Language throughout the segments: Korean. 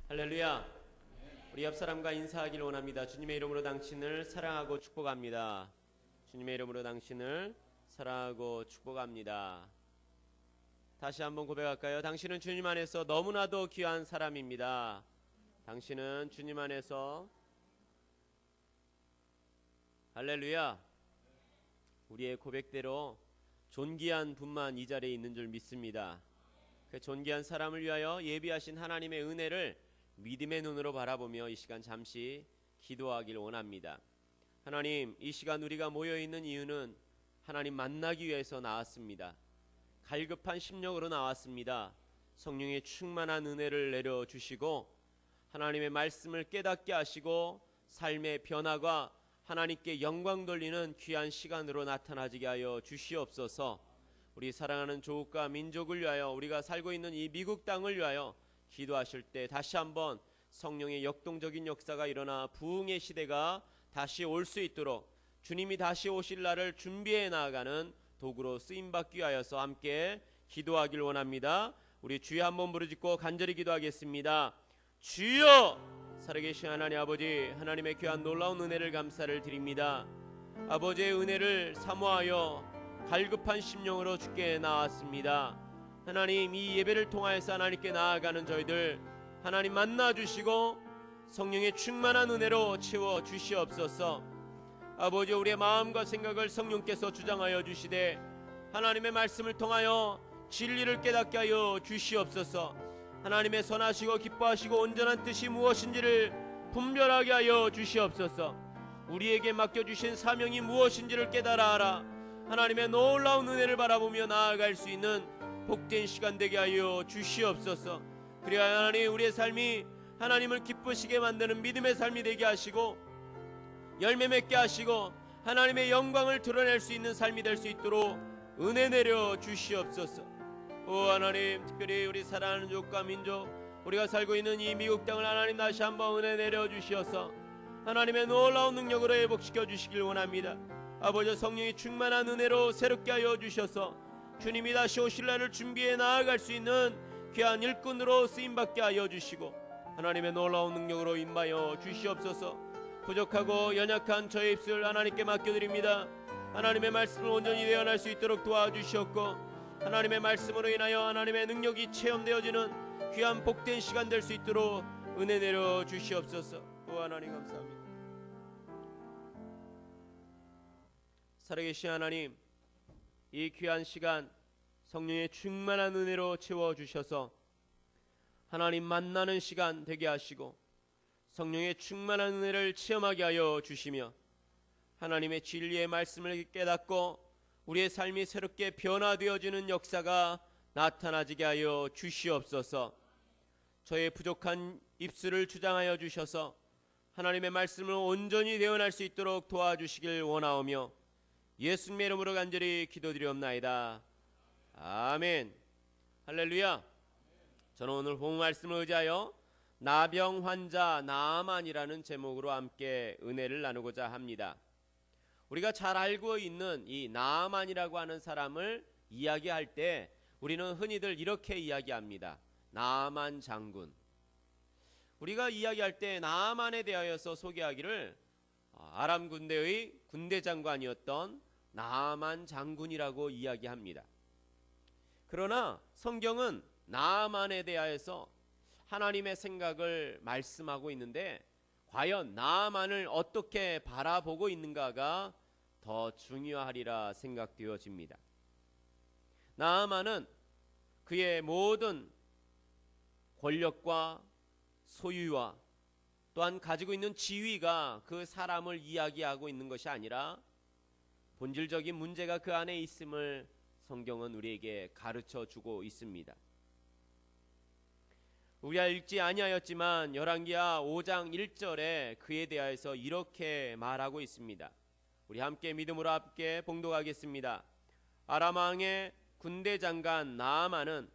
할렐루야. 우리 옆 사람과 인사하길 원합니다. 주님의 이름으로 당신을 사랑하고 축복합니다. 주님의 이름으로 당신을 사랑하고 축복합니다. 다시 한번 고백할까요? 당신은 주님 안에서 너무나도 귀한 사람입니다. 당신은 주님 안에서 할렐루야. 우리의 고백대로 존귀한 분만 이 자리에 있는 줄 믿습니다. 그 존귀한 사람을 위하여 예비하신 하나님의 은혜를 믿음의 눈으로 바라보며 이 시간 잠시 기도하길 원합니다. 하나님, 이 시간 우리가 모여있는 이유는 하나님 만나기 위해서 나왔습니다. 갈급한 심령으로 나왔습니다. 성령의 충만한 은혜를 내려주시고 하나님의 말씀을 깨닫게 하시고 삶의 변화가 하나님께 영광 돌리는 귀한 시간으로 나타나지게 하여 주시옵소서. 우리 사랑하는 조국과 민족을 위하여, 우리가 살고 있는 이 미국 땅을 위하여 기도하실 때 다시 한번 성령의 역동적인 역사가 일어나 부흥의 시대가 다시 올 수 있도록 주님이 다시 오실 날을 준비해 나아가는 도구로 쓰임받기 위하여서 함께 기도하길 원합니다. 우리 주여 한번 부르짖고 간절히 기도하겠습니다. 주여! 살아계신 하나님 아버지, 하나님의 귀한 놀라운 은혜를 감사를 드립니다. 아버지의 은혜를 사모하여 갈급한 심령으로 주께 나왔습니다. 하나님, 이 예배를 통하여서 하나님께 나아가는 저희들 하나님 만나주시고 성령의 충만한 은혜로 채워 주시옵소서. 아버지, 우리의 마음과 생각을 성령께서 주장하여 주시되 하나님의 말씀을 통하여 진리를 깨닫게 하여 주시옵소서. 하나님의 선하시고 기뻐하시고 온전한 뜻이 무엇인지를 분별하게 하여 주시옵소서. 우리에게 맡겨주신 사명이 무엇인지를 깨달아 알아 하나님의 놀라운 은혜를 바라보며 나아갈 수 있는 복된 시간 되게 하여 주시옵소서. 그래야 하나님, 우리의 삶이 하나님을 기쁘시게 만드는 믿음의 삶이 되게 하시고 열매 맺게 하시고 하나님의 영광을 드러낼 수 있는 삶이 될 수 있도록 은혜 내려 주시옵소서. 오 하나님, 특별히 우리 사랑하는 조국과 민족, 우리가 살고 있는 이 미국 땅을 하나님 다시 한번 은혜 내려 주시어서 하나님의 놀라운 능력으로 회복시켜 주시길 원합니다. 아버지, 성령이 충만한 은혜로 새롭게 하여 주셔서 주님이 다시 오실 날을 준비해 나아갈 수 있는 귀한 일꾼으로 쓰임받게 하여 주시고 하나님의 놀라운 능력으로 임하여 주시옵소서. 부족하고 연약한 저의 입술 하나님께 맡겨드립니다. 하나님의 말씀을 온전히 대언할 수 있도록 도와주시옵고 하나님의 말씀으로 인하여 하나님의 능력이 체험되어지는 귀한 복된 시간 될 수 있도록 은혜 내려 주시옵소서. 오 하나님 감사합니다. 살아계신 하나님, 이 귀한 시간 성령의 충만한 은혜로 채워주셔서 하나님 만나는 시간 되게 하시고 성령의 충만한 은혜를 체험하게 하여 주시며 하나님의 진리의 말씀을 깨닫고 우리의 삶이 새롭게 변화되어지는 역사가 나타나지게 하여 주시옵소서. 저의 부족한 입술을 주장하여 주셔서 하나님의 말씀을 온전히 대언할 수 있도록 도와주시길 원하오며 예수님의 이름으로 간절히 기도드리옵나이다. 아멘. 할렐루야. 저는 오늘 본 말씀을 의지하여 나병 환자 나아만이라는 제목으로 함께 은혜를 나누고자 합니다. 우리가 잘 알고 있는 이 나아만이라고 하는 사람을 이야기할 때 우리는 흔히들 이렇게 이야기합니다. 나아만 장군. 우리가 이야기할 때 나아만에 대하여서 소개하기를 아람 군대의 군대 장관이었던 나아만 장군이라고 이야기합니다. 그러나 성경은 나아만에 대하여서 하나님의 생각을 말씀하고 있는데 과연 나아만을 어떻게 바라보고 있는가가 더 중요하리라 생각되어집니다. 나아만은 그의 모든 권력과 소유와 또한 가지고 있는 지위가 그 사람을 이야기하고 있는 것이 아니라 본질적인 문제가 그 안에 있음을 성경은 우리에게 가르쳐 주고 있습니다. 우리가 읽지 아니하였지만 열왕기하 5장 1절에 그에 대하여서 이렇게 말하고 있습니다. 우리 함께 믿음으로 함께 봉독하겠습니다. 아람 왕의 군대 장관 나아만은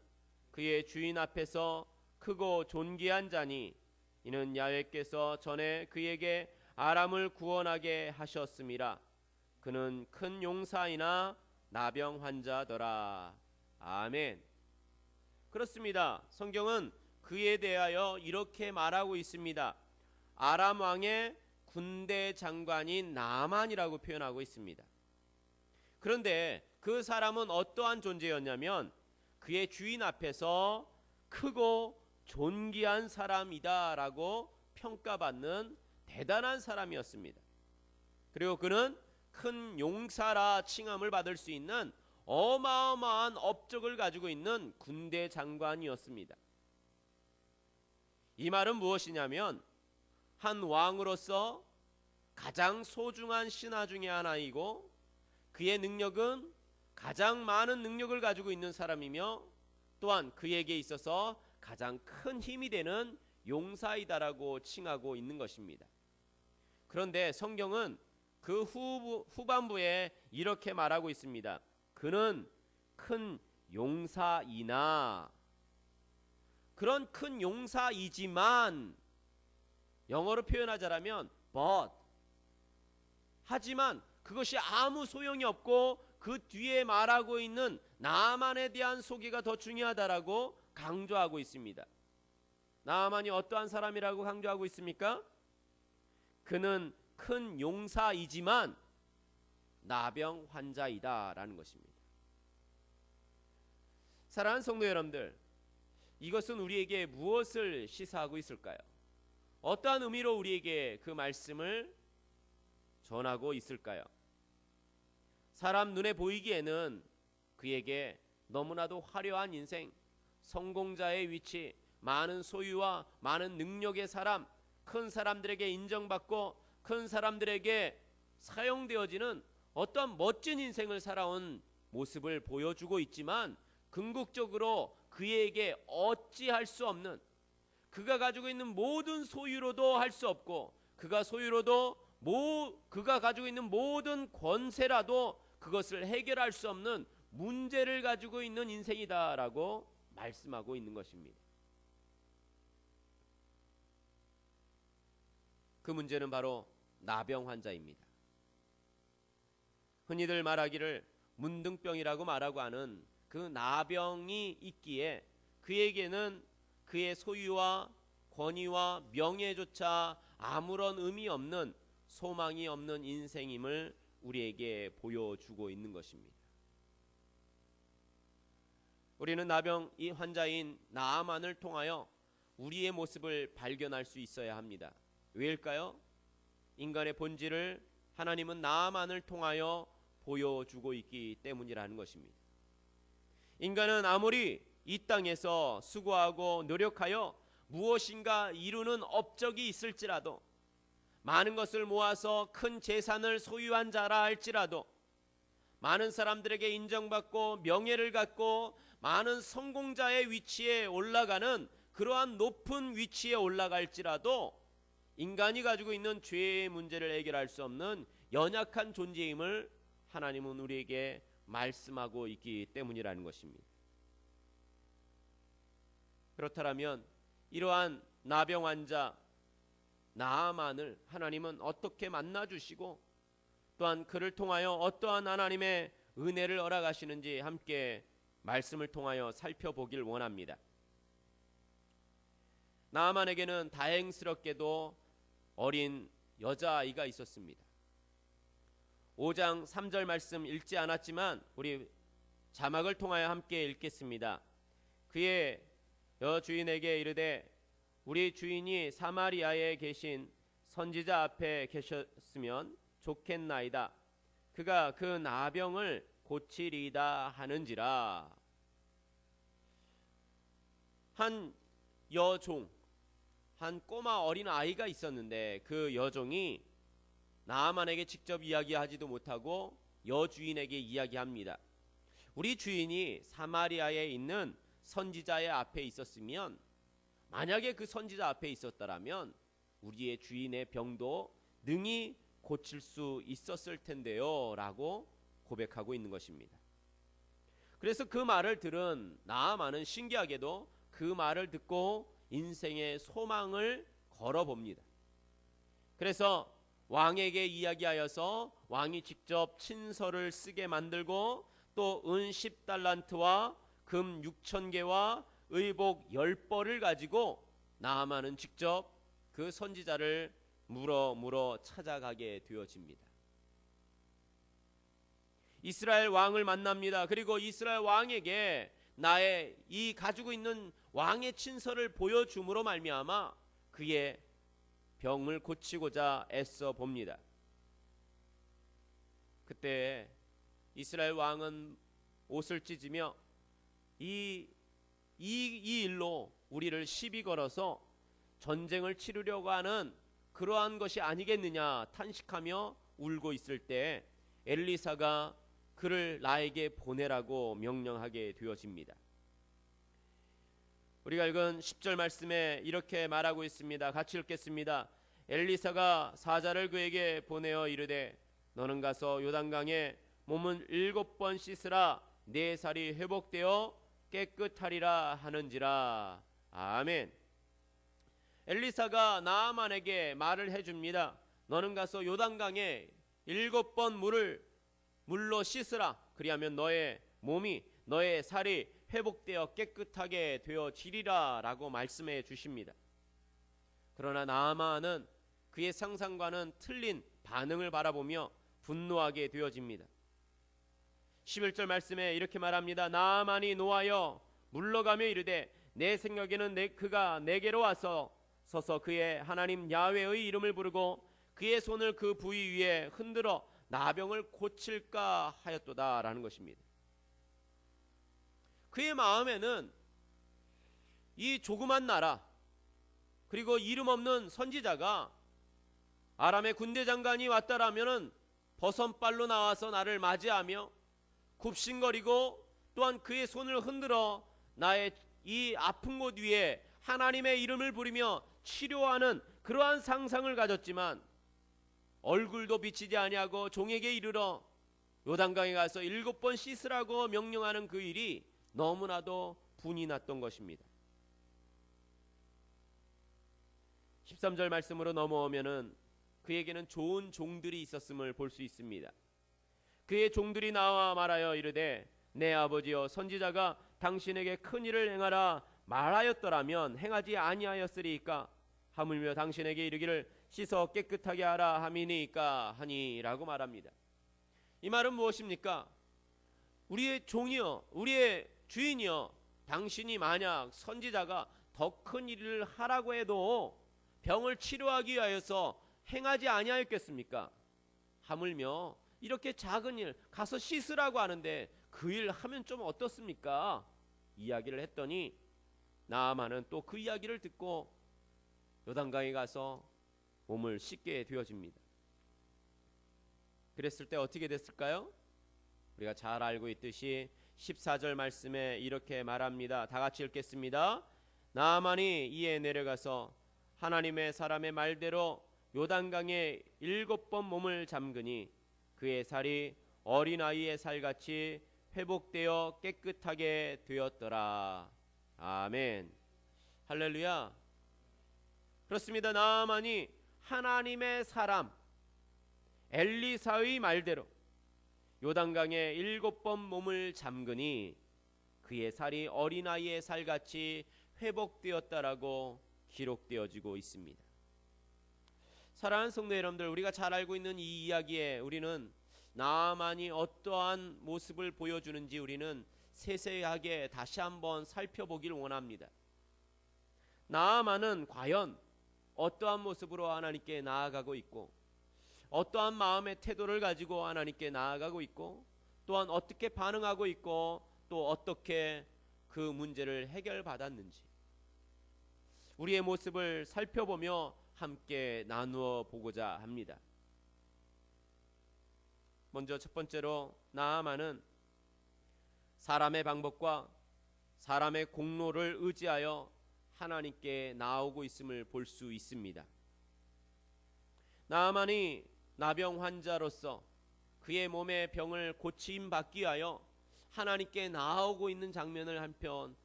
그의 주인 앞에서 크고 존귀한 자니 이는 야훼께서 전에 그에게 아람을 구원하게 하셨음이라. 그는 큰 용사이나 나병 환자더라. 아멘. 그렇습니다. 성경은 그에 대하여 이렇게 말하고 있습니다. 아람 왕의 군대 장관인 나아만이라고 표현하고 있습니다. 그런데 그 사람은 어떠한 존재였냐면 그의 주인 앞에서 크고 존귀한 사람이다라고 평가받는 대단한 사람이었습니다. 그리고 그는 큰 용사라 칭함을 받을 수 있는 어마어마한 업적을 가지고 있는 군대 장관이었습니다. 이 말은 무엇이냐면 한 왕으로서 가장 소중한 신하 중에 하나이고 그의 능력은 가장 많은 능력을 가지고 있는 사람이며 또한 그에게 있어서 가장 큰 힘이 되는 용사이다라고 칭하고 있는 것입니다. 그런데 성경은 그 후반부에 이렇게 말하고 있습니다. 그는 큰 용사이나, 그런 큰 용사이지만, 영어로 표현하자면 but, 하지만 그것이 아무 소용이 없고 그 뒤에 말하고 있는 나아만에 대한 소개가 더 중요하다라고 강조하고 있습니다. 나아만이 어떠한 사람이라고 강조하고 있습니까? 그는 큰 용사이지만 나병 환자이다라는 것입니다. 사랑하는 성도 여러분들, 이것은 우리에게 무엇을 시사하고 있을까요? 어떠한 의미로 우리에게 그 말씀을 전하고 있을까요? 사람 눈에 보이기에는 그에게 너무나도 화려한 인생, 성공자의 위치, 많은 소유와 많은 능력의 사람, 큰 사람들에게 인정받고 큰 사람들에게 사용되어지는 어떤 멋진 인생을 살아온 모습을 보여주고 있지만 궁극적으로 그에게 어찌할 수 없는, 그가 가지고 있는 모든 소유로도 할 수 없고 그가 가지고 있는 모든 권세라도 그것을 해결할 수 없는 문제를 가지고 있는 인생이다라고 말씀하고 있는 것입니다. 그 문제는 바로 나병 환자입니다. 흔히들 말하기를 문둥병이라고 말하고 하는 그 나병이 있기에 그에게는 그의 소유와 권위와 명예조차 아무런 의미 없는, 소망이 없는 인생임을 우리에게 보여주고 있는 것입니다. 우리는 나병 이 환자인 나아만을 통하여 우리의 모습을 발견할 수 있어야 합니다. 왜일까요? 인간의 본질을 하나님은 나아만을 통하여 보여주고 있기 때문이라는 것입니다. 인간은 아무리 이 땅에서 수고하고 노력하여 무엇인가 이루는 업적이 있을지라도, 많은 것을 모아서 큰 재산을 소유한 자라 할지라도, 많은 사람들에게 인정받고 명예를 갖고 많은 성공자의 위치에 올라가는 그러한 높은 위치에 올라갈지라도 인간이 가지고 있는 죄의 문제를 해결할 수 없는 연약한 존재임을 하나님은 우리에게 말씀하고 있기 때문이라는 것입니다. 그렇다면 이러한 나병 환자 나아만을 하나님은 어떻게 만나주시고 또한 그를 통하여 어떠한 하나님의 은혜를 허락하시는지 함께 말씀을 통하여 살펴보길 원합니다. 나아만에게는 다행스럽게도 어린 여자아이가 있었습니다. 5장 3절 말씀 읽지 않았지만 우리 자막을 통하여 함께 읽겠습니다. 그의 여주인에게 이르되 우리 주인이 사마리아에 계신 선지자 앞에 계셨으면 좋겠나이다. 그가 그 나병을 고치리이다 하는지라. 한 여종, 한 꼬마 어린 아이가 있었는데 그 여종이 나아만에게 직접 이야기하지도 못하고 여주인에게 이야기합니다. 우리 주인이 사마리아에 있는 선지자의 앞에 있었으면, 만약에 그 선지자 앞에 있었더라면 우리의 주인의 병도 능히 고칠 수 있었을 텐데요 라고 고백하고 있는 것입니다. 그래서 그 말을 들은 나아만은 신기하게도 그 말을 듣고 인생의 소망을 걸어봅니다. 그래서 왕에게 이야기하여서 왕이 직접 친서를 쓰게 만들고 또 은 10달란트와 금 6,000개와 의복 10벌을 가지고 나아만은 직접 그 선지자를 물어 찾아가게 되어집니다. 이스라엘 왕을 만납니다. 그리고 이스라엘 왕에게 나의 이 가지고 있는 왕의 친서를 보여줌으로 말미암아 그의 병을 고치고자 애써 봅니다. 그때 이스라엘 왕은 옷을 찢으며 이 일로 우리를 시비 걸어서 전쟁을 치르려고 하는 그러한 것이 아니겠느냐 탄식하며 울고 있을 때 엘리사가 그를 나에게 보내라고 명령하게 되어집니다. 우리가 읽은 10절 말씀에 이렇게 말하고 있습니다. 같이 읽겠습니다. 엘리사가 사자를 그에게 보내어 이르되 너는 가서 요단강에 몸은 7번 씻으라 네 살이 회복되어 깨끗하리라 하는지라. 아멘. 엘리사가 나아만에게 말을 해줍니다. 너는 가서 요단강에 7번 물로 씻으라. 그리하면 너의 몸이 너의 살이 회복되어 깨끗하게 되어지리라 라고 말씀해 주십니다. 그러나 나아만은 그의 상상과는 틀린 반응을 바라보며 분노하게 되어집니다. 11절 말씀에 이렇게 말합니다. 나아만이 노하여 물러가며 이르되 내 생각에는 그가 내게로 와서 서서 그의 하나님 야훼의 이름을 부르고 그의 손을 그 부위 위에 흔들어 나병을 고칠까 하였도다 라는 것입니다. 그의 마음에는 이 조그만 나라 그리고 이름 없는 선지자가 아람의 군대 장관이 왔다라면은 버선발로 나와서 나를 맞이하며 굽신거리고 또한 그의 손을 흔들어 나의 이 아픈 곳 위에 하나님의 이름을 부리며 치료하는 그러한 상상을 가졌지만 얼굴도 비치지 아니하고 종에게 이르러 요단강에 가서 7번 씻으라고 명령하는 그 일이 너무나도 분이 났던 것입니다. 13절 말씀으로 넘어오면은 그에게는 좋은 종들이 있었음을 볼 수 있습니다. 그의 종들이 나와 말하여 이르되 내 아버지여 선지자가 당신에게 큰 일을 행하라 말하였더라면 행하지 아니하였으리이까 하물며 당신에게 이르기를 씻어 깨끗하게 하라 함이니까 하니라고 말합니다. 이 말은 무엇입니까? 우리의 종이여 우리의 주인이여 당신이 만약 선지자가 더 큰 일을 하라고 해도 병을 치료하기 위하여서 행하지 아니하였겠습니까? 하물며 이렇게 작은 일 가서 씻으라고 하는데 그 일 하면 좀 어떻습니까? 이야기를 했더니 나아만은 또 그 이야기를 듣고 요단강에 가서 몸을 씻게 되어집니다. 그랬을 때 어떻게 됐을까요? 우리가 잘 알고 있듯이 14절 말씀에 이렇게 말합니다. 다 같이 읽겠습니다. 나아만이 이에 내려가서 하나님의 사람의 말대로 요단강에 7번 몸을 잠그니 그의 살이 어린아이의 살같이 회복되어 깨끗하게 되었더라. 아멘. 할렐루야. 그렇습니다. 나아만이 하나님의 사람 엘리사의 말대로 요단강에 7번 몸을 잠그니 그의 살이 어린아이의 살같이 회복되었다라고 기록되어지고 있습니다. 사랑하는 성도 여러분들, 우리가 잘 알고 있는 이 이야기에 우리는 나아만이 어떠한 모습을 보여주는지 우리는 세세하게 다시 한번 살펴보길 원합니다. 나아만은 과연 어떠한 모습으로 하나님께 나아가고 있고 어떠한 마음의 태도를 가지고 하나님께 나아가고 있고 또한 어떻게 반응하고 있고 또 어떻게 그 문제를 해결받았는지 우리의 모습을 살펴보며 함께 나누어 보고자 합니다. 먼저 첫 번째로 나아만은 사람의 방법과 사람의 공로를 의지하여 하나님께 나오고 있음을 볼 수 있습니다. 나아만이 나병 환자로서 그의 몸의 병을 고침 받기 위하여 하나님께 나아오고 있는 장면을 한편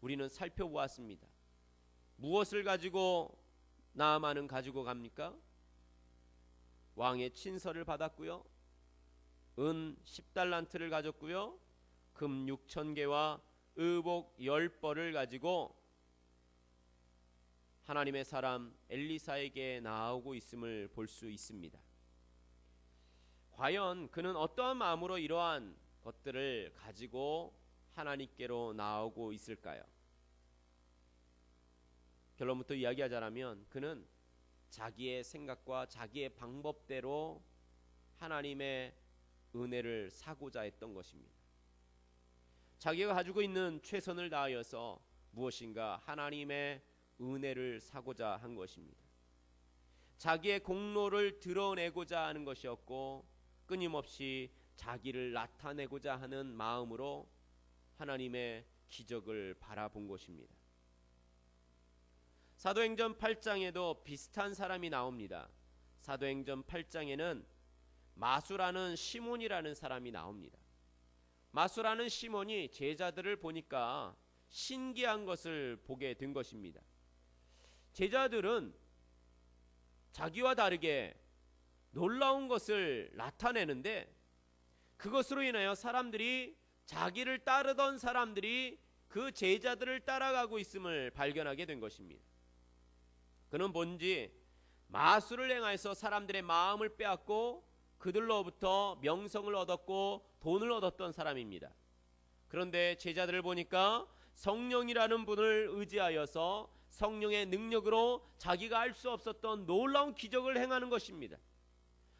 우리는 살펴보았습니다. 무엇을 가지고 나아만은 가지고 갑니까? 왕의 친서를 받았고요, 은 10달란트를 가졌고요, 금 6,000개와 의복 10벌을 가지고 하나님의 사람 엘리사에게 나아오고 있음을 볼 수 있습니다. 과연 그는 어떠한 마음으로 이러한 것들을 가지고 하나님께로 나아오고 있을까요? 결론부터 이야기하자면 그는 자기의 생각과 자기의 방법대로 하나님의 은혜를 사고자 했던 것입니다. 자기가 가지고 있는 최선을 다하여서 무엇인가 하나님의 은혜를 사고자 한 것입니다. 자기의 공로를 드러내고자 하는 것이었고 끊임없이 자기를 나타내고자 하는 마음으로 하나님의 기적을 바라본 것입니다. 사도행전 8장에도 비슷한 사람이 나옵니다. 사도행전 8장에는 마수라는 시몬이라는 사람이 나옵니다. 마수라는 시몬이 제자들을 보니까 신기한 것을 보게 된 것입니다. 제자들은 자기와 다르게 놀라운 것을 나타내는데 그것으로 인하여 사람들이 자기를 따르던 사람들이 그 제자들을 따라가고 있음을 발견하게 된 것입니다. 그는 뭔지 마술을 행하여서 사람들의 마음을 빼앗고 그들로부터 명성을 얻었고 돈을 얻었던 사람입니다. 그런데 제자들을 보니까 성령이라는 분을 의지하여서 성령의 능력으로 자기가 할 수 없었던 놀라운 기적을 행하는 것입니다.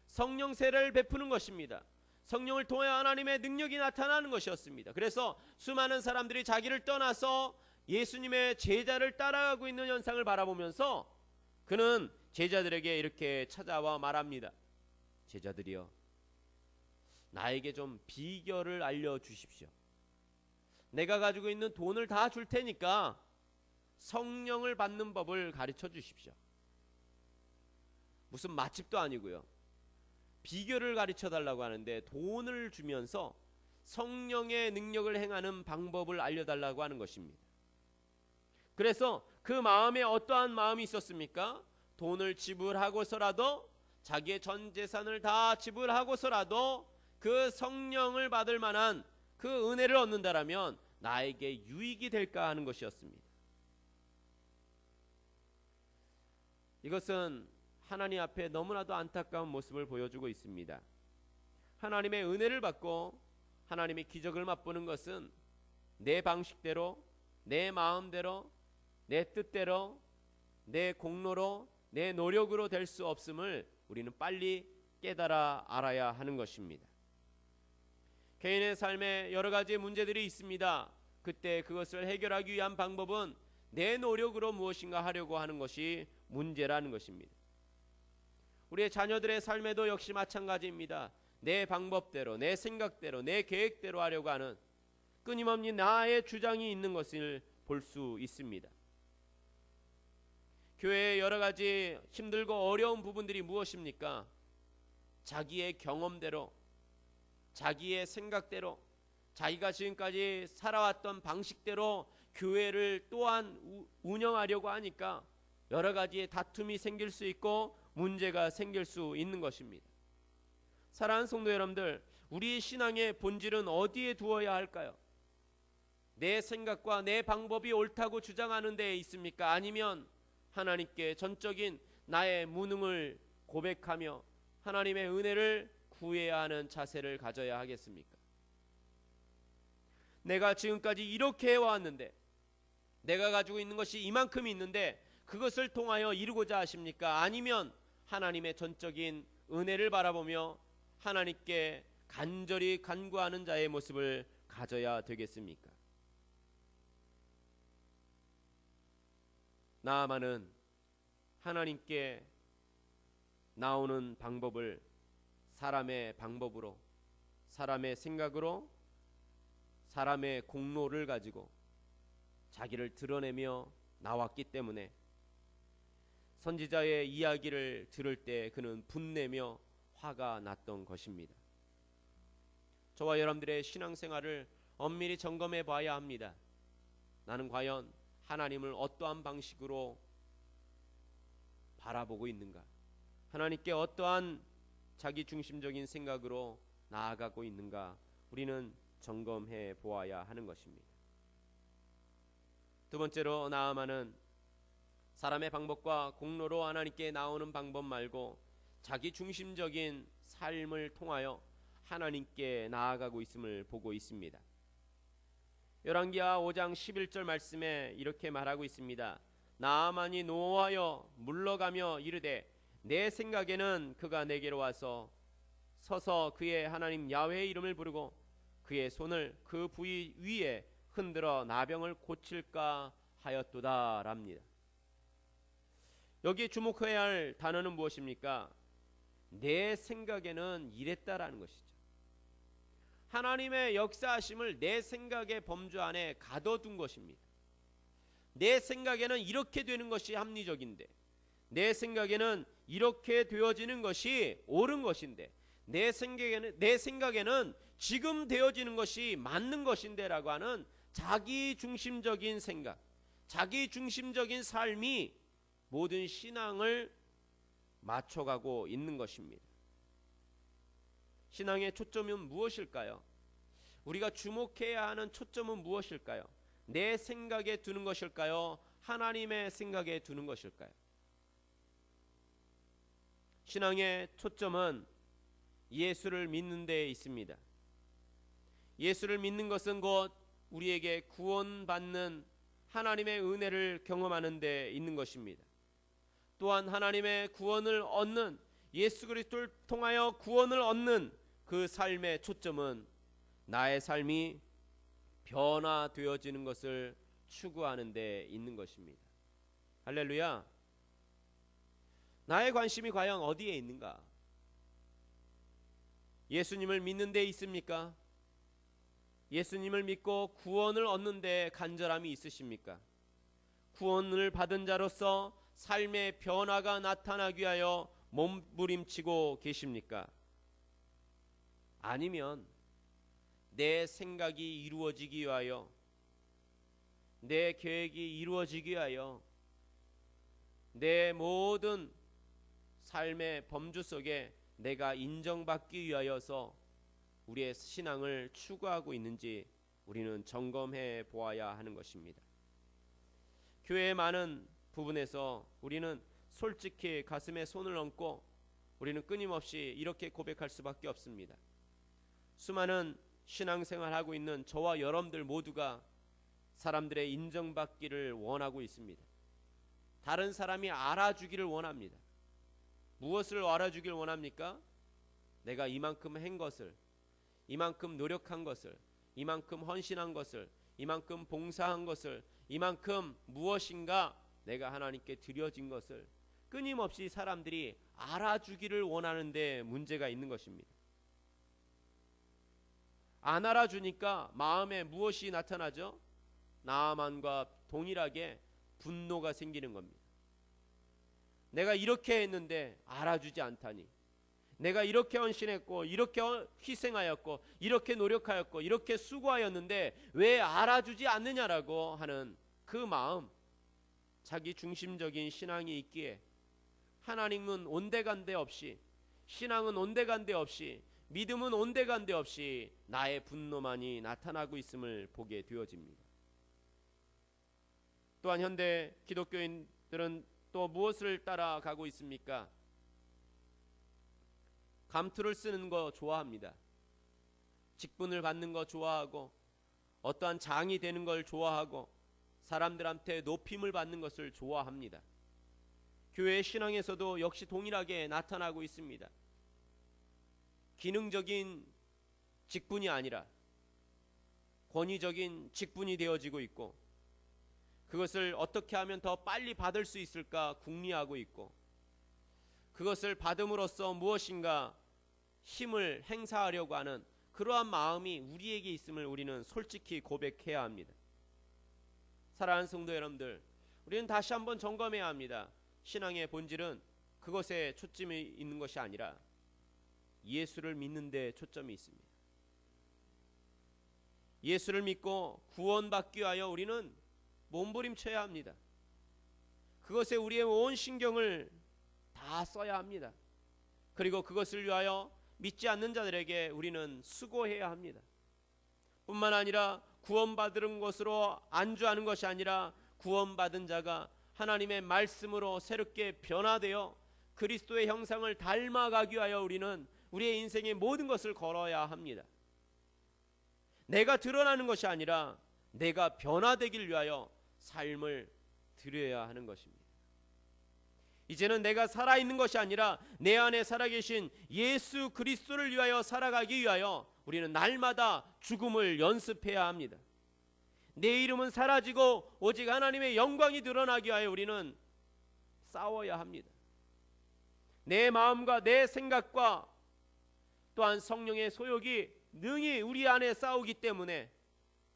성령 세례를 베푸는 것입니다. 성령을 통해 하나님의 능력이 나타나는 것이었습니다. 그래서 수많은 사람들이 자기를 떠나서 예수님의 제자를 따라가고 있는 현상을 바라보면서 그는 제자들에게 이렇게 찾아와 말합니다. 제자들이여, 나에게 좀 비결을 알려주십시오. 내가 가지고 있는 돈을 다 줄 테니까 성령을 받는 법을 가르쳐 주십시오. 무슨 맛집도 아니고요. 비결을 가르쳐 달라고 하는데 돈을 주면서 성령의 능력을 행하는 방법을 알려달라고 하는 것입니다. 그래서 그 마음에 어떠한 마음이 있었습니까? 돈을 지불하고서라도 자기의 전 재산을 다 지불하고서라도 그 성령을 받을 만한 그 은혜를 얻는다라면 나에게 유익이 될까 하는 것이었습니다. 이것은 하나님 앞에 너무나도 안타까운 모습을 보여주고 있습니다. 하나님의 은혜를 받고 하나님의 기적을 맛보는 것은 내 방식대로, 내 마음대로, 내 뜻대로, 내 공로로, 내 노력으로 될 수 없음을 우리는 빨리 깨달아 알아야 하는 것입니다. 개인의 삶에 여러 가지 문제들이 있습니다. 그때 그것을 해결하기 위한 방법은 내 노력으로 무엇인가 하려고 하는 것이 문제라는 것입니다. 우리의 자녀들의 삶에도 역시 마찬가지입니다. 내 방법대로, 내 생각대로, 내 계획대로 하려고 하는 끊임없는 나의 주장이 있는 것을 볼 수 있습니다. 교회의 여러 가지 힘들고 어려운 부분들이 무엇입니까? 자기의 경험대로, 자기의 생각대로, 자기가 지금까지 살아왔던 방식대로 교회를 또한 운영하려고 하니까 여러 가지의 다툼이 생길 수 있고 문제가 생길 수 있는 것입니다. 사랑하는 성도 여러분들, 우리 신앙의 본질은 어디에 두어야 할까요? 내 생각과 내 방법이 옳다고 주장하는 데에 있습니까? 아니면 하나님께 전적인 나의 무능을 고백하며 하나님의 은혜를 구해야 하는 자세를 가져야 하겠습니까? 내가 지금까지 이렇게 해왔는데, 내가 가지고 있는 것이 이만큼이 있는데 그것을 통하여 이루고자 하십니까? 아니면 하나님의 전적인 은혜를 바라보며 하나님께 간절히 간구하는 자의 모습을 가져야 되겠습니까? 나아만은 하나님께 나오는 방법을 사람의 방법으로, 사람의 생각으로, 사람의 공로를 가지고 자기를 드러내며 나왔기 때문에 선지자의 이야기를 들을 때 그는 분내며 화가 났던 것입니다. 저와 여러분들의 신앙생활을 엄밀히 점검해 봐야 합니다. 나는 과연 하나님을 어떠한 방식으로 바라보고 있는가? 하나님께 어떠한 자기 중심적인 생각으로 나아가고 있는가? 우리는 점검해 보아야 하는 것입니다. 두 번째로 나아만은 사람의 방법과 공로로 하나님께 나오는 방법 말고 자기 중심적인 삶을 통하여 하나님께 나아가고 있음을 보고 있습니다. 열왕기하 5장 11절 말씀에 이렇게 말하고 있습니다. 나아만이 노하여 물러가며 이르되 내 생각에는 그가 내게로 와서 서서 그의 하나님 야훼의 이름을 부르고 그의 손을 그 부위 위에 흔들어 나병을 고칠까 하였도다 랍니다. 여기 주목해야 할 단어는 무엇입니까? 내 생각에는 이랬다라는 것이죠. 하나님의 역사하심을 내 생각의 범주 안에 가둬둔 것입니다. 내 생각에는 이렇게 되는 것이 합리적인데, 내 생각에는 이렇게 되어지는 것이 옳은 것인데, 내 생각에는 지금 되어지는 것이 맞는 것인데 라고 하는 자기 중심적인 생각, 자기 중심적인 삶이 모든 신앙을 맞춰가고 있는 것입니다. 신앙의 초점은 무엇일까요? 우리가 주목해야 하는 초점은 무엇일까요? 내 생각에 두는 것일까요? 하나님의 생각에 두는 것일까요? 신앙의 초점은 예수를 믿는 데에 있습니다. 예수를 믿는 것은 곧 우리에게 구원받는 하나님의 은혜를 경험하는 데 있는 것입니다. 또한 하나님의 구원을 얻는, 예수 그리스도를 통하여 구원을 얻는 그 삶의 초점은 나의 삶이 변화되어지는 것을 추구하는 데 있는 것입니다. 할렐루야. 나의 관심이 과연 어디에 있는가? 예수님을 믿는 데 있습니까? 예수님을 믿고 구원을 얻는 데 간절함이 있으십니까? 구원을 받은 자로서 삶의 변화가 나타나기 위하여 몸부림치고 계십니까? 아니면 내 생각이 이루어지기 위하여, 내 계획이 이루어지기 위하여 내 모든 삶의 범주 속에 내가 인정받기 위하여서 우리의 신앙을 추구하고 있는지 우리는 점검해 보아야 하는 것입니다. 교회의 많은 부분에서 우리는 솔직히 가슴에 손을 얹고 우리는 끊임없이 이렇게 고백할 수밖에 없습니다. 수많은 신앙생활하고 있는 저와 여러분들 모두가 사람들의 인정받기를 원하고 있습니다. 다른 사람이 알아주기를 원합니다. 무엇을 알아주길 원합니까? 내가 이만큼 한 것을, 이만큼 노력한 것을, 이만큼 헌신한 것을, 이만큼 봉사한 것을, 이만큼 무엇인가 내가 하나님께 드려진 것을 끊임없이 사람들이 알아주기를 원하는데 문제가 있는 것입니다. 안 알아주니까 마음에 무엇이 나타나죠? 나아만과 동일하게 분노가 생기는 겁니다. 내가 이렇게 했는데 알아주지 않다니, 내가 이렇게 헌신했고 이렇게 희생하였고 이렇게 노력하였고 이렇게 수고하였는데 왜 알아주지 않느냐라고 하는 그 마음, 자기 중심적인 신앙이 있기에 하나님은 온데간데 없이, 신앙은 온데간데 없이, 믿음은 온데간데 없이 나의 분노만이 나타나고 있음을 보게 되어집니다. 또한 현대 기독교인들은 또 무엇을 따라가고 있습니까? 감투를 쓰는 거 좋아합니다. 직분을 받는 거 좋아하고 어떠한 장이 되는 걸 좋아하고 사람들한테 높임을 받는 것을 좋아합니다. 교회 신앙에서도 역시 동일하게 나타나고 있습니다. 기능적인 직분이 아니라 권위적인 직분이 되어지고 있고, 그것을 어떻게 하면 더 빨리 받을 수 있을까 궁리하고 있고, 그것을 받음으로써 무엇인가 힘을 행사하려고 하는 그러한 마음이 우리에게 있음을 우리는 솔직히 고백해야 합니다. 사랑하는 성도 여러분들, 우리는 다시 한번 점검해야 합니다. 신앙의 본질은 그것에 초점이 있는 것이 아니라 예수를 믿는 데 초점이 있습니다. 예수를 믿고 구원받기 위하여 우리는 몸부림쳐야 합니다. 그것에 우리의 온 신경을 다 써야 합니다. 그리고 그것을 위하여 믿지 않는 자들에게 우리는 수고해야 합니다. 뿐만 아니라 구원받은 것으로 안주하는 것이 아니라 구원받은 자가 하나님의 말씀으로 새롭게 변화되어 그리스도의 형상을 닮아가기 위하여 우리는 우리의 인생의 모든 것을 걸어야 합니다. 내가 드러나는 것이 아니라 내가 변화되길 위하여 삶을 드려야 하는 것입니다. 이제는 내가 살아있는 것이 아니라 내 안에 살아계신 예수 그리스도를 위하여 살아가기 위하여 우리는 날마다 죽음을 연습해야 합니다. 내 이름은 사라지고 오직 하나님의 영광이 드러나기 위하여 우리는 싸워야 합니다. 내 마음과 내 생각과 또한 성령의 소욕이 능히 우리 안에 싸우기 때문에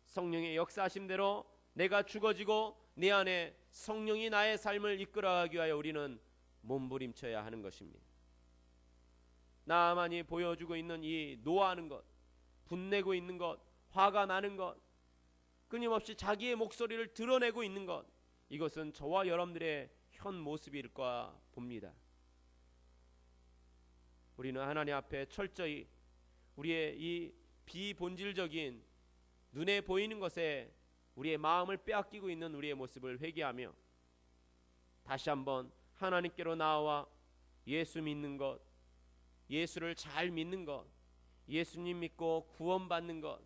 성령의 역사하심대로 내가 죽어지고 내 안에 성령이 나의 삶을 이끌어가기 위하여 우리는 몸부림쳐야 하는 것입니다. 나만이 보여주고 있는 이 노하는 것, 분내고 있는 것, 화가 나는 것, 끊임없이 자기의 목소리를 드러내고 있는 것, 이것은 저와 여러분들의 현 모습일까 봅니다. 우리는 하나님 앞에 철저히 우리의 이 비본질적인 눈에 보이는 것에 우리의 마음을 빼앗기고 있는 우리의 모습을 회개하며 다시 한번 하나님께로 나와 예수 믿는 것, 예수를 잘 믿는 것, 예수님 믿고 구원받는 것,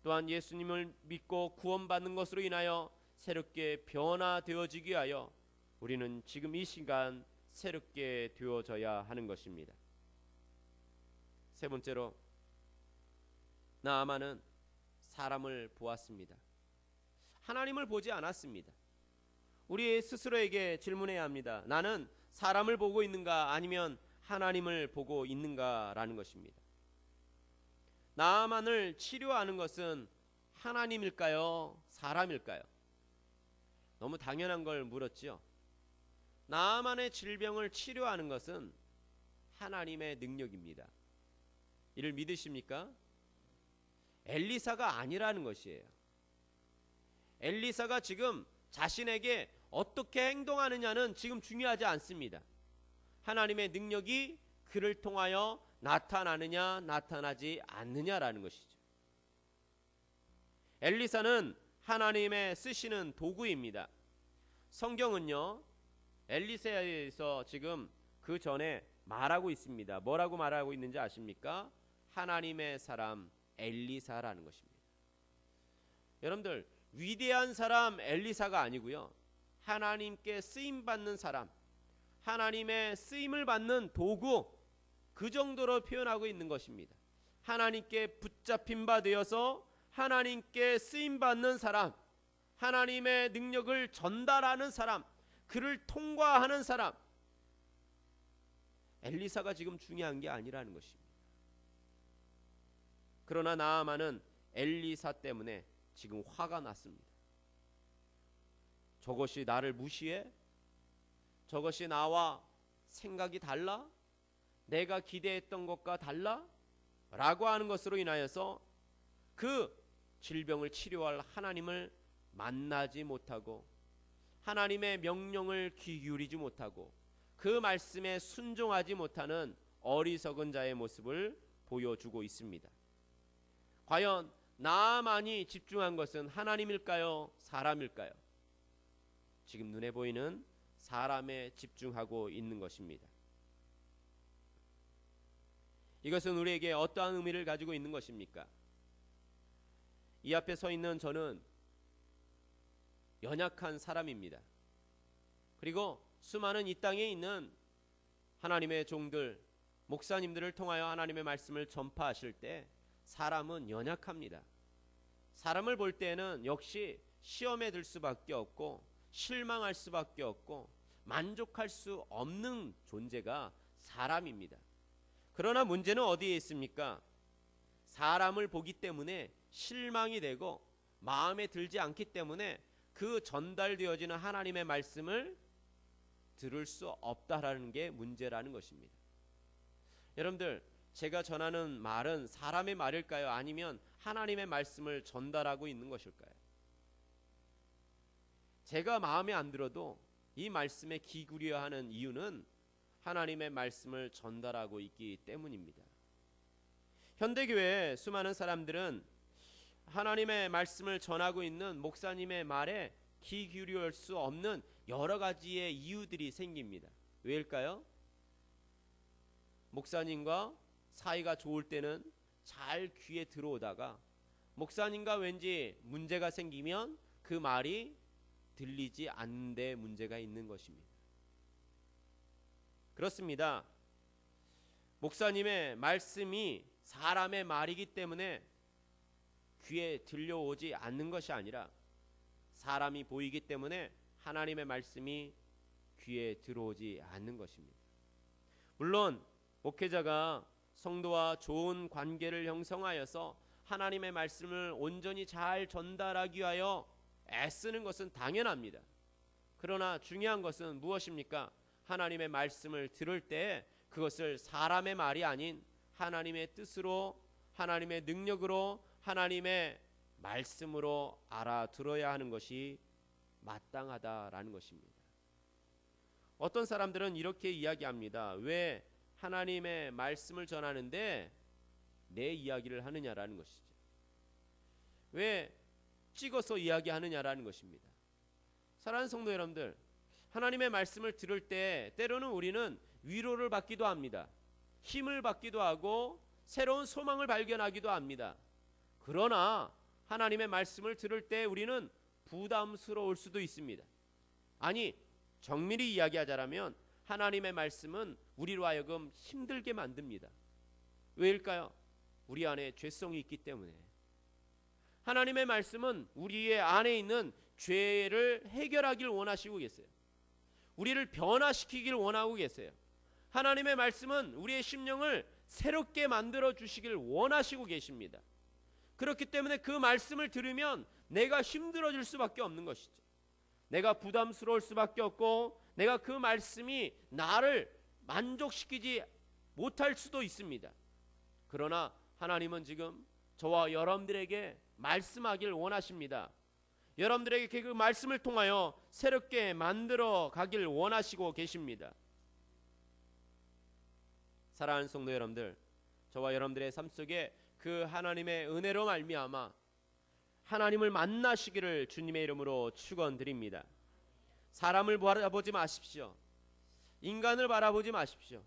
또한 예수님을 믿고 구원받는 것으로 인하여 새롭게 변화되어지기 위하여 우리는 지금 이 시간 새롭게 되어져야 하는 것입니다. 세 번째로, 나아만은 사람을 보았습니다. 하나님을 보지 않았습니다. 우리 스스로에게 질문해야 합니다. 나는 사람을 보고 있는가 아니면 하나님을 보고 있는가라는 것입니다. 나아만을 치료하는 것은 하나님일까요? 사람일까요? 너무 당연한 걸 물었죠. 나아만의 질병을 치료하는 것은 하나님의 능력입니다. 이를 믿으십니까? 엘리사가 아니라는 것이에요. 엘리사가 지금 자신에게 어떻게 행동하느냐는 지금 중요하지 않습니다. 하나님의 능력이 그를 통하여 나타나느냐 나타나지 않느냐라는 것이죠. 엘리사는 하나님의 쓰시는 도구입니다. 성경은요, 엘리사에서 지금 그 전에 말하고 있습니다. 뭐라고 말하고 있는지 아십니까? 하나님의 사람 엘리사라는 것입니다. 여러분들, 위대한 사람 엘리사가 아니고요, 하나님께 쓰임 받는 사람, 하나님의 쓰임을 받는 도구, 그 정도로 표현하고 있는 것입니다. 하나님께 붙잡힌 바 되어서 하나님께 쓰임 받는 사람, 하나님의 능력을 전달하는 사람, 그를 통과하는 사람, 엘리사가 지금 중요한 게 아니라는 것입니다. 그러나 나아만은 엘리사 때문에 지금 화가 났습니다. 저것이 나를 무시해? 저것이 나와 생각이 달라? 내가 기대했던 것과 달라? 라고 하는 것으로 인하여서 그 질병을 치료할 하나님을 만나지 못하고 하나님의 명령을 귀 기울이지 못하고 그 말씀에 순종하지 못하는 어리석은 자의 모습을 보여주고 있습니다. 과연 나만이 집중한 것은 하나님일까요? 사람일까요? 지금 눈에 보이는 사람에 집중하고 있는 것입니다. 이것은 우리에게 어떠한 의미를 가지고 있는 것입니까? 이 앞에 서 있는 저는 연약한 사람입니다. 그리고 수많은 이 땅에 있는 하나님의 종들, 목사님들을 통하여 하나님의 말씀을 전파하실 때 사람은 연약합니다. 사람을 볼 때는 역시 시험에 들 수밖에 없고 실망할 수밖에 없고 만족할 수 없는 존재가 사람입니다. 그러나 문제는 어디에 있습니까? 사람을 보기 때문에 실망이 되고 마음에 들지 않기 때문에 그 전달되어지는 하나님의 말씀을 들을 수 없다라는 게 문제라는 것입니다. 여러분들, 제가 전하는 말은 사람의 말일까요? 아니면 하나님의 말씀을 전달하고 있는 것일까요? 제가 마음에 안 들어도 이 말씀에 귀 기울여야 하는 이유는 하나님의 말씀을 전달하고 있기 때문입니다. 현대교회의 수많은 사람들은 하나님의 말씀을 전하고 있는 목사님의 말에 귀 기울일 수 없는 여러 가지의 이유들이 생깁니다. 왜일까요? 목사님과 사이가 좋을 때는 잘 귀에 들어오다가 목사님과 왠지 문제가 생기면 그 말이 들리지 않는 데 문제가 있는 것입니다. 그렇습니다. 목사님의 말씀이 사람의 말이기 때문에 귀에 들려오지 않는 것이 아니라 사람이 보이기 때문에 하나님의 말씀이 귀에 들어오지 않는 것입니다. 물론 목회자가 성도와 좋은 관계를 형성하여서 하나님의 말씀을 온전히 잘 전달하기 위하여 애쓰는 것은 당연합니다. 그러나 중요한 것은 무엇입니까? 하나님의 말씀을 들을 때 그것을 사람의 말이 아닌 하나님의 뜻으로, 하나님의 능력으로, 하나님의 말씀으로 알아들어야 하는 것이 마땅하다라는 것입니다. 어떤 사람들은 이렇게 이야기합니다. 왜 하나님의 말씀을 전하는데 내 이야기를 하느냐라는 것이죠. 왜 찍어서 이야기하느냐라는 것입니다. 사랑하는 성도 여러분들, 하나님의 말씀을 들을 때 때로는 우리는 위로를 받기도 합니다. 힘을 받기도 하고 새로운 소망을 발견하기도 합니다. 그러나 하나님의 말씀을 들을 때 우리는 부담스러울 수도 있습니다. 아니, 정밀히 이야기하자면 하나님의 말씀은 우리로 하여금 힘들게 만듭니다. 왜일까요? 우리 안에 죄성이 있기 때문에. 하나님의 말씀은 우리의 안에 있는 죄를 해결하길 원하시고 계세요. 우리를 변화시키길 원하고 계세요. 하나님의 말씀은 우리의 심령을 새롭게 만들어 주시길 원하시고 계십니다. 그렇기 때문에 그 말씀을 들으면 내가 힘들어질 수밖에 없는 것이죠. 내가 부담스러울 수밖에 없고 내가 그 말씀이 나를 만족시키지 못할 수도 있습니다. 그러나 하나님은 지금 저와 여러분들에게 말씀하길 원하십니다. 여러분들에게 그 말씀을 통하여 새롭게 만들어 가길 원하시고 계십니다. 사랑하는 성도 여러분들, 저와 여러분들의 삶 속에 그 하나님의 은혜로 말미암아 하나님을 만나시기를 주님의 이름으로 축원드립니다. 사람을 바라보지 마십시오. 인간을 바라보지 마십시오.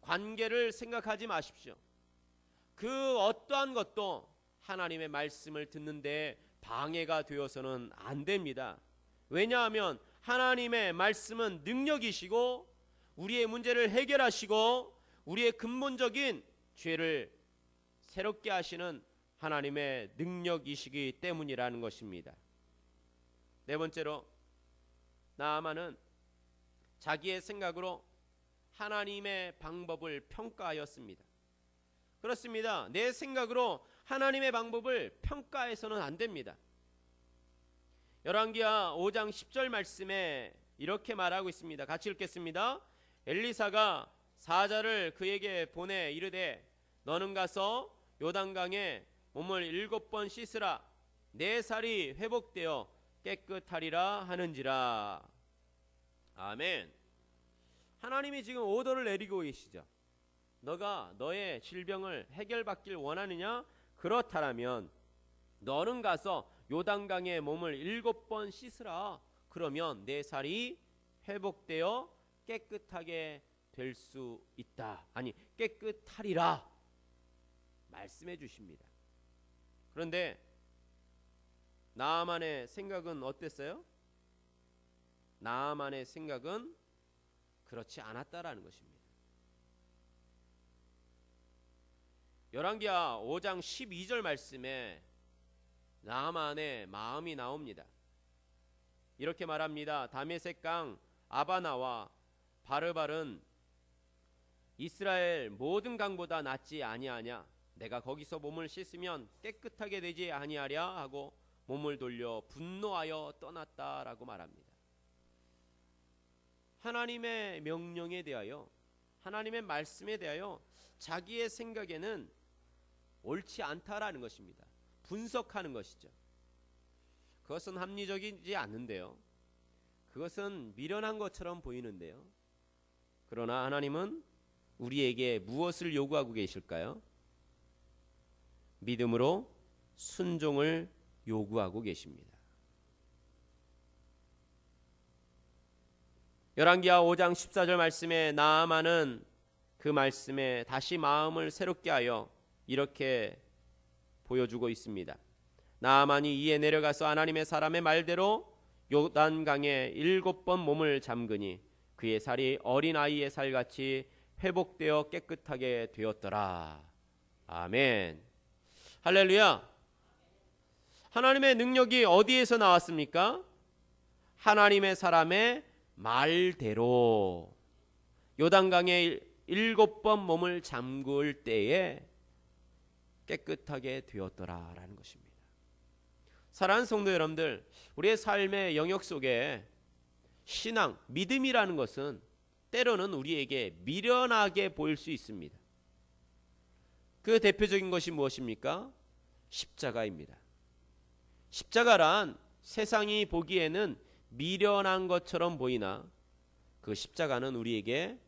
관계를 생각하지 마십시오. 그 어떠한 것도 하나님의 말씀을 듣는데 방해가 되어서는 안 됩니다. 왜냐하면 하나님의 말씀은 능력이시고 우리의 문제를 해결하시고 우리의 근본적인 죄를 새롭게 하시는 하나님의 능력이시기 때문이라는 것입니다. 네 번째로, 나아만은 자기의 생각으로 하나님의 방법을 평가하였습니다. 그렇습니다. 내 생각으로 하나님의 방법을 평가해서는 안 됩니다. 열왕기하 5장 10절 말씀에 이렇게 말하고 있습니다. 같이 읽겠습니다. 엘리사가 사자를 그에게 보내 이르되 너는 가서 요단강에 몸을 7번 씻으라. 내 살이 회복되어 깨끗하리라 하는지라. 아멘. 하나님이 지금 오더를 내리고 계시죠. 너가 너의 질병을 해결받길 원하느냐? 그렇다면 너는 가서 요단강에 몸을 7번 씻으라. 그러면 내 살이 회복되어 깨끗하게 될 수 있다. 아니, 깨끗하리라 말씀해 주십니다. 그런데 나아만의 생각은 어땠어요? 나아만의 생각은 그렇지 않았다라는 것입니다. 열왕기하 5장 12절 말씀에 나아만의 마음이 나옵니다. 이렇게 말합니다. 다메섹 강 아바나와 바르발은 이스라엘 모든 강보다 낫지 아니하냐? 내가 거기서 몸을 씻으면 깨끗하게 되지 아니하랴 하고 몸을 돌려 분노하여 떠났다라고 말합니다. 하나님의 명령에 대하여, 하나님의 말씀에 대하여 자기의 생각에는 옳지 않다라는 것입니다. 분석하는 것이죠. 그것은 합리적이지 않는데요. 그것은 미련한 것처럼 보이는데요. 그러나 하나님은 우리에게 무엇을 요구하고 계실까요? 믿음으로 순종을 요구하고 계십니다. 열왕기하 5장 14절 말씀에 나아만은 그 말씀에 다시 마음을 새롭게 하여 이렇게 보여주고 있습니다. 나아만이 이에 내려가서 하나님의 사람의 말대로 요단강에 7번 몸을 잠그니 그의 살이 어린아이의 살같이 회복되어 깨끗하게 되었더라. 아멘. 할렐루야. 하나님의 능력이 어디에서 나왔습니까? 하나님의 사람의 말대로 요단강에 7번 몸을 잠글 때에 깨끗하게 되었더라라는 것입니다. 사랑하는 성도 여러분들, 우리의 삶의 영역 속에 신앙, 믿음이라는 것은 때로는 우리에게 미련하게 보일 수 있습니다. 그 대표적인 것이 무엇입니까? 십자가입니다. 십자가란 세상이 보기에는 미련한 것처럼 보이나 그 십자가는 우리에게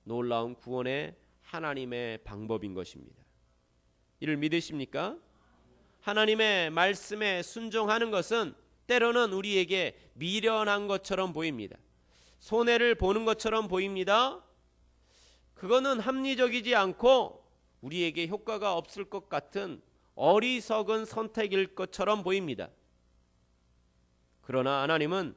놀라운 구원의 하나님의 방법인 것입니다. 이를 믿으십니까? 하나님의 말씀에 순종하는 것은 때로는 우리에게 미련한 것처럼 보입니다. 손해를 보는 것처럼 보입니다. 그거는 합리적이지 않고 우리에게 효과가 없을 것 같은 어리석은 선택일 것처럼 보입니다. 그러나 하나님은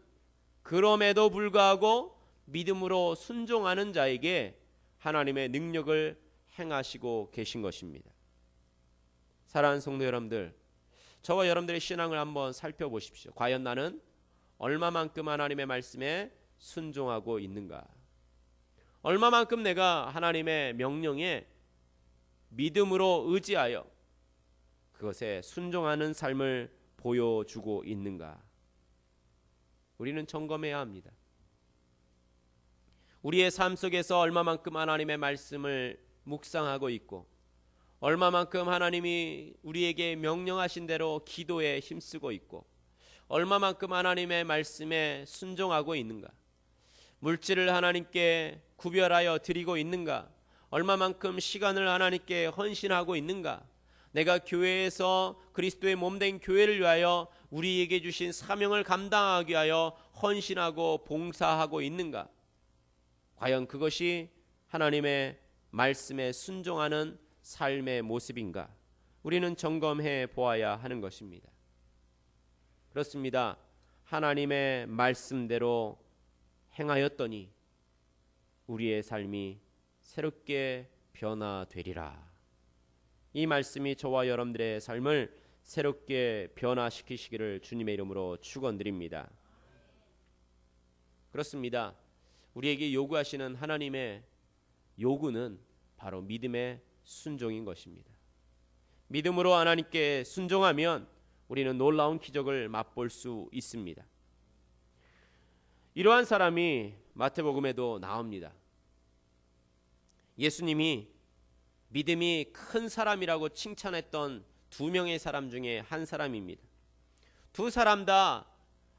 그럼에도 불구하고 믿음으로 순종하는 자에게 하나님의 능력을 행하시고 계신 것입니다. 사랑하는 성도 여러분들, 저와 여러분들의 신앙을 한번 살펴보십시오. 과연 나는 얼마만큼 하나님의 말씀에 순종하고 있는가? 얼마만큼 내가 하나님의 명령에 믿음으로 의지하여 그것에 순종하는 삶을 보여주고 있는가? 우리는 점검해야 합니다. 우리의 삶 속에서 얼마만큼 하나님의 말씀을 묵상하고 있고 얼마만큼 하나님이 우리에게 명령하신 대로 기도에 힘쓰고 있고 얼마만큼 하나님의 말씀에 순종하고 있는가? 물질을 하나님께 구별하여 드리고 있는가? 얼마만큼 시간을 하나님께 헌신하고 있는가? 내가 교회에서 그리스도의 몸된 교회를 위하여 우리에게 주신 사명을 감당하기 위하여 헌신하고 봉사하고 있는가? 과연 그것이 하나님의 말씀에 순종하는 삶의 모습인가? 우리는 점검해 보아야 하는 것입니다. 그렇습니다. 하나님의 말씀대로 행하였더니 우리의 삶이 새롭게 변화되리라. 이 말씀이 저와 여러분들의 삶을 새롭게 변화시키시기를 주님의 이름으로 축원드립니다. 그렇습니다. 우리에게 요구하시는 하나님의 요구는 바로 믿음의 순종인 것입니다. 믿음으로 하나님께 순종하면 우리는 놀라운 기적을 맛볼 수 있습니다. 이러한 사람이 마태복음에도 나옵니다. 예수님이 믿음이 큰 사람이라고 칭찬했던 2명의 사람 중에 한 사람입니다. 두 사람 다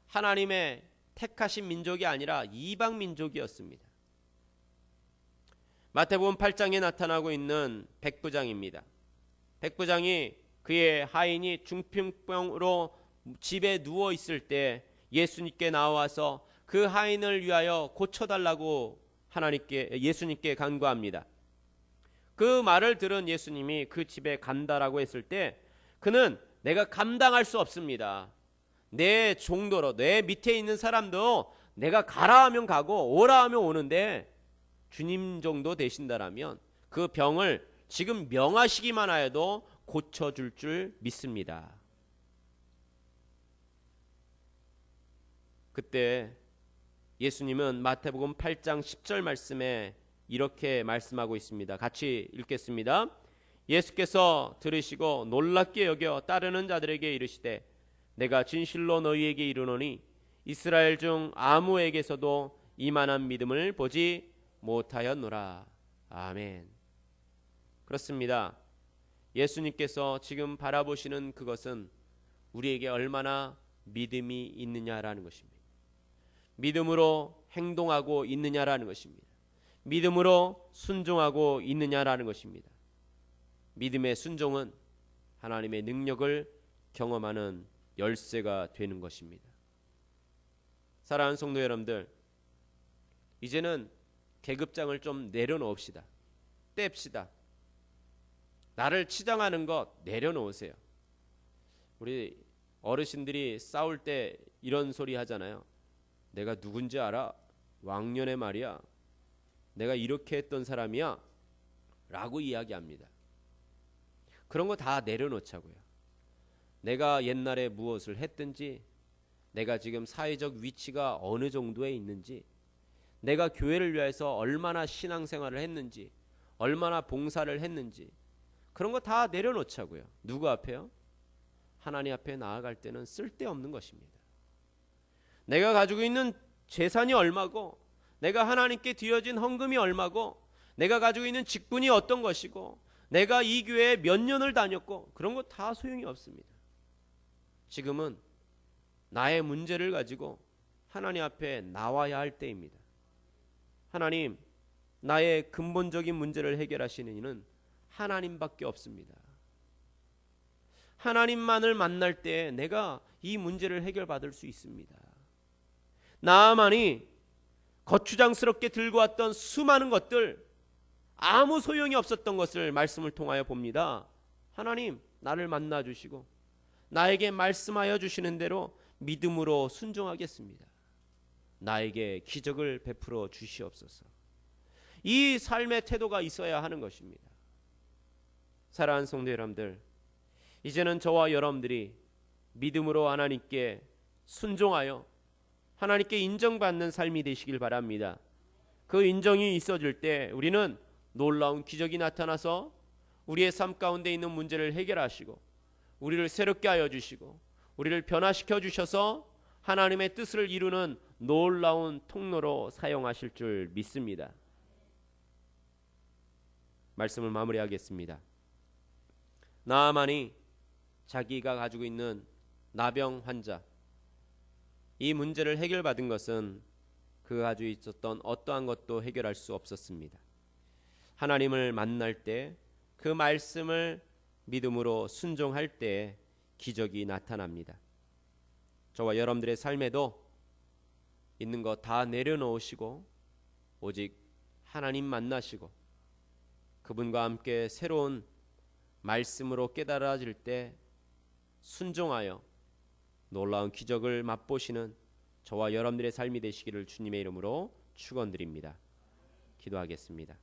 하나님의 택하신 민족이 아니라 이방 민족이었습니다. 마태복음 8장에 나타나고 있는 백부장입니다. 백부장이 그의 하인이 중풍병으로 집에 누워 있을 때 예수님께 나와서 그 하인을 위하여 고쳐달라고 예수님께 간구합니다. 그 말을 들은 예수님이 그 집에 간다라고 했을 때 그는 내가 감당할 수 없습니다. 내 정도로 내 밑에 있는 사람도 내가 가라 하면 가고 오라 하면 오는데 주님 정도 되신다라면 그 병을 지금 명하시기만 하여도 고쳐줄 줄 믿습니다. 그때 예수님은 마태복음 8장 10절 말씀에 이렇게 말씀하고 있습니다. 같이 읽겠습니다. 예수께서 들으시고 놀랍게 여겨 따르는 자들에게 이르시되 내가 진실로 너희에게 이르노니 이스라엘 중 아무에게서도 이만한 믿음을 보지 못하였노라. 아멘. 그렇습니다. 예수님께서 지금 바라보시는 그것은 우리에게 얼마나 믿음이 있느냐라는 것입니다. 믿음으로 행동하고 있느냐라는 것입니다. 믿음으로 순종하고 있느냐라는 것입니다. 믿음의 순종은 하나님의 능력을 경험하는 열쇠가 되는 것입니다. 사랑하는 성도 여러분들, 이제는 계급장을 좀 내려놓읍시다. 뗍시다. 나를 치장하는 것 내려놓으세요. 우리 어르신들이 싸울 때 이런 소리 하잖아요. 내가 누군지 알아? 왕년에 말이야. 내가 이렇게 했던 사람이야. 라고 이야기합니다. 그런 거 다 내려놓자고요. 내가 옛날에 무엇을 했든지, 내가 지금 사회적 위치가 어느 정도에 있는지, 내가 교회를 위해서 얼마나 신앙생활을 했는지, 얼마나 봉사를 했는지, 그런 거 다 내려놓자고요. 누구 앞에요? 하나님 앞에 나아갈 때는 쓸데없는 것입니다. 내가 가지고 있는 재산이 얼마고, 내가 하나님께 드려진 헌금이 얼마고, 내가 가지고 있는 직분이 어떤 것이고, 내가 이 교회에 몇 년을 다녔고, 그런 거 다 소용이 없습니다. 지금은 나의 문제를 가지고 하나님 앞에 나와야 할 때입니다. 하나님, 나의 근본적인 문제를 해결하시는 이는 하나님밖에 없습니다. 하나님만을 만날 때 내가 이 문제를 해결받을 수 있습니다. 나아만이 거추장스럽게 들고 왔던 수많은 것들, 아무 소용이 없었던 것을 말씀을 통하여 봅니다. 하나님, 나를 만나 주시고 나에게 말씀하여 주시는 대로 믿음으로 순종하겠습니다. 나에게 기적을 베풀어 주시옵소서. 이 삶의 태도가 있어야 하는 것입니다. 사랑하는 성도 여러분들, 이제는 저와 여러분들이 믿음으로 하나님께 순종하여 하나님께 인정받는 삶이 되시길 바랍니다. 그 인정이 있어질 때 우리는 놀라운 기적이 나타나서 우리의 삶 가운데 있는 문제를 해결하시고 우리를 새롭게 하여 주시고 우리를 변화시켜 주셔서 하나님의 뜻을 이루는 놀라운 통로로 사용하실 줄 믿습니다. 말씀을 마무리하겠습니다. 나아만이 자기가 가지고 있는 나병 환자, 이 문제를 해결받은 것은 그가 가지고 있었던 어떠한 것도 해결할 수 없었습니다. 하나님을 만날 때, 그 말씀을 믿음으로 순종할 때 기적이 나타납니다. 저와 여러분들의 삶에도 있는 거 다 내려놓으시고 오직 하나님 만나시고 그분과 함께 새로운 말씀으로 깨달아질 때 순종하여 놀라운 기적을 맛보시는 저와 여러분들의 삶이 되시기를 주님의 이름으로 축원드립니다. 기도하겠습니다.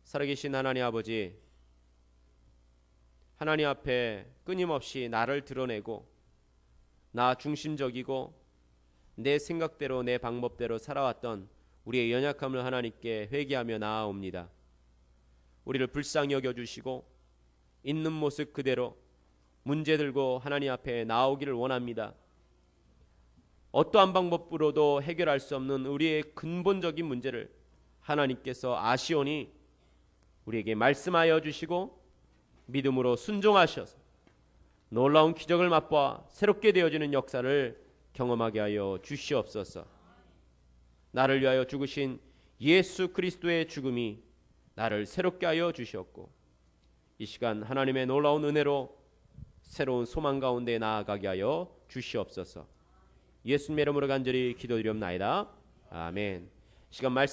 살아계신 하나님 아버지, 하나님 앞에 끊임없이 나를 드러내고 나 중심적이고 내 생각대로 내 방법대로 살아왔던 우리의 연약함을 하나님께 회개하며 나아옵니다. 우리를 불쌍히 여겨주시고 있는 모습 그대로 문제 들고 하나님 앞에 나오기를 원합니다. 어떠한 방법으로도 해결할 수 없는 우리의 근본적인 문제를 하나님께서 아시오니 우리에게 말씀하여 주시고 믿음으로 순종하셔서 놀라운 기적을 맛보아 새롭게 되어지는 역사를 경험하게 하여 주시옵소서. 나를 위하여 죽으신 예수 그리스도의 죽음이 나를 새롭게 하여 주셨고 이 시간 하나님의 놀라운 은혜로 새로운 소망 가운데 나아가게 하여 주시옵소서. 예수님의 이름으로 간절히 기도드리옵나이다. 아멘. 시간 말씀